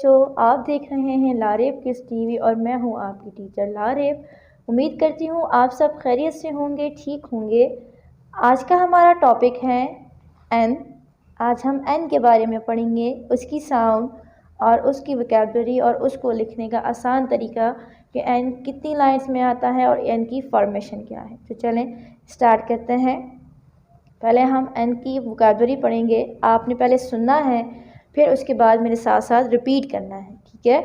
बच्चों, आप देख रहे हैं लारेब किड्स टीवी और मैं हूं आपकी टीचर लारेब। उम्मीद करती हूं आप सब खैरियत से होंगे, ठीक होंगे। आज का हमारा टॉपिक है एन। आज हम एन के बारे में पढ़ेंगे, उसकी साउंड और उसकी वोकैबुलरी और उसको लिखने का आसान तरीका कि एन कितनी लाइन्स में आता है और एन की फॉर्मेशन क्या है। तो चलें स्टार्ट करते हैं। पहले हम एन की वोकैबुलरी पढ़ेंगे। आपने पहले सुनना है, फिर उसके बाद मेरे साथ साथ रिपीट करना है, ठीक है।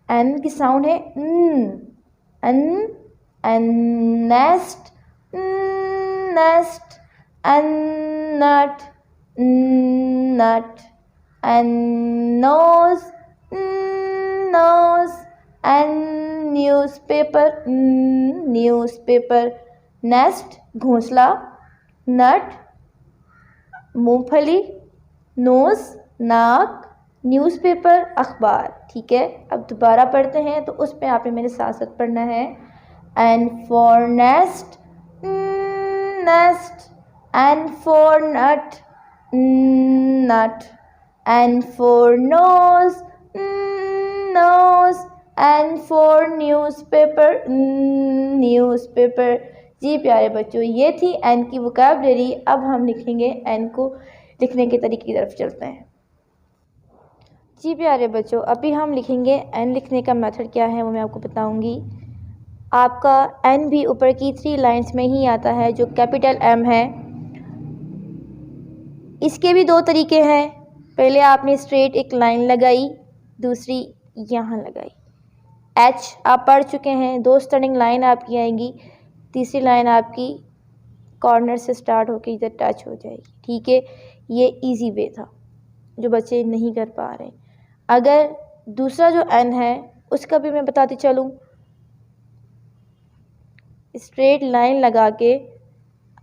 एन की साउंड है N, N nest, nest, N nut, nut, N nose, nose, N newspaper, newspaper, nest घोंसला, नट मूंगफली, नोज नाक, न्यूज़पेपर अखबार, ठीक है। अब दोबारा पढ़ते हैं तो उस पर आपने मेरे साथ साथ पढ़ना है। N for nest, nest, N for nut, nut, N for nose, nose, N for newspaper, newspaper. जी प्यारे बच्चों, ये थी एन की वोकैबुलरी। अब हम लिखेंगे एन को लिखने के तरीके की तरफ चलते हैं। जी प्यारे बच्चों, अभी हम लिखेंगे एन। लिखने का मेथड क्या है वो मैं आपको बताऊंगी। आपका एन भी ऊपर की 3 लाइंस में ही आता है, जो कैपिटल एम है। इसके भी 2 तरीके हैं। पहले आपने स्ट्रेट एक लाइन लगाई, दूसरी यहाँ लगाई। एच आप पढ़ चुके हैं, 2 स्टर्निंग लाइन आपकी आएंगी, तीसरी लाइन आपकी कॉर्नर से स्टार्ट होकर इधर टच हो जाएगी, ठीक है। ये इजी वे था जो बच्चे नहीं कर पा रहे। अगर दूसरा जो एन है उसका भी मैं बताती चलूँ। स्ट्रेट लाइन लगा के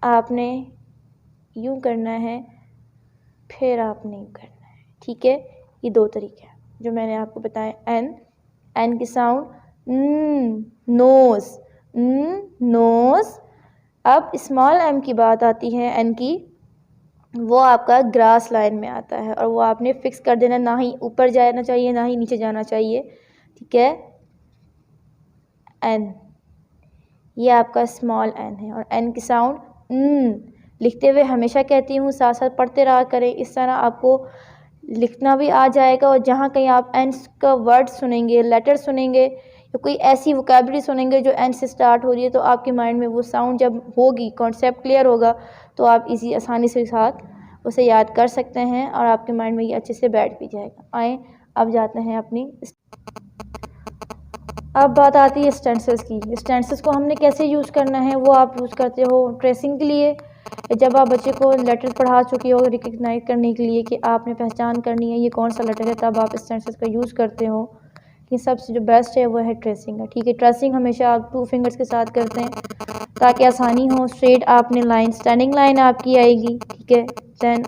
आपने यूँ करना है, फिर आपने यूँ करना है, ठीक है। ये 2 तरीके हैं जो मैंने आपको बताए। एन, एन की साउंड नोज, नोज। अब स्मॉल एम की बात आती है एन की, वो आपका ग्रास लाइन में आता है और वो आपने फिक्स कर देना, ना ही ऊपर जाना चाहिए ना ही नीचे जाना चाहिए, ठीक है। एन, ये आपका स्मॉल एन है। और एन की साउंड लिखते हुए हमेशा कहती हूँ साथ साथ पढ़ते रहा करें, इस तरह आपको लिखना भी आ जाएगा। और जहाँ कहीं आप एन का वर्ड सुनेंगे, लेटर सुनेंगे या कोई ऐसी वोकैबुलरी सुनेंगे जो एन से स्टार्ट हो रही है, तो आपके माइंड में वो साउंड जब होगी, कॉन्सेप्ट क्लियर होगा, तो आप इसी आसानी से साथ उसे याद कर सकते हैं और आपके माइंड में ये अच्छे से बैठ भी जाएगा। आए अब जाते हैं अपनी। अब बात आती है स्टेंसेस की। स्टेंसेस को हमने कैसे यूज़ करना है वो आप यूज़ करते हो ट्रेसिंग के लिए। जब आप बच्चे को लेटर पढ़ा चुके हो रिकग्नाइज करने के लिए कि आपने पहचान करनी है ये कौन सा लेटर है, तब आप स्टेंसेस का यूज़ करते हो। कि सबसे जो बेस्ट है वो है ट्रेसिंग है, ठीक है। ट्रेसिंग हमेशा आप 2 फिंगर्स के साथ करते हैं ताकि आसानी हो। स्ट्रेट आपने लाइन, स्टैंडिंग लाइन आपकी आएगी, ठीक है। Then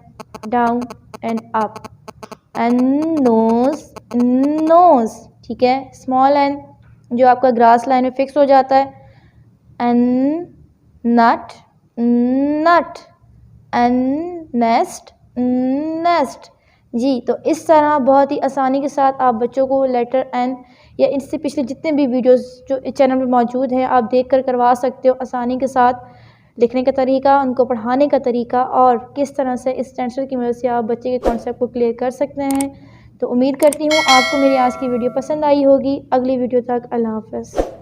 down and up, and nose, nose, ठीक है। स्मॉल एन जो आपका ग्रास लाइन में फिक्स हो जाता है, and nut, nut, and nest, nest. जी, तो इस तरह बहुत ही आसानी के साथ आप बच्चों को लेटर एन या इनसे पिछले जितने भी वीडियोस जो इस चैनल में मौजूद हैं आप देखकर करवा सकते हो आसानी के साथ। लिखने का तरीका, उनको पढ़ाने का तरीका और किस तरह से इस स्टेंसिल की मदद से आप बच्चे के कॉन्सेप्ट को क्लियर कर सकते हैं। तो उम्मीद करती हूँ आपको मेरी आज की वीडियो पसंद आई होगी। अगली वीडियो तक अल्लाह हाफ़िज़।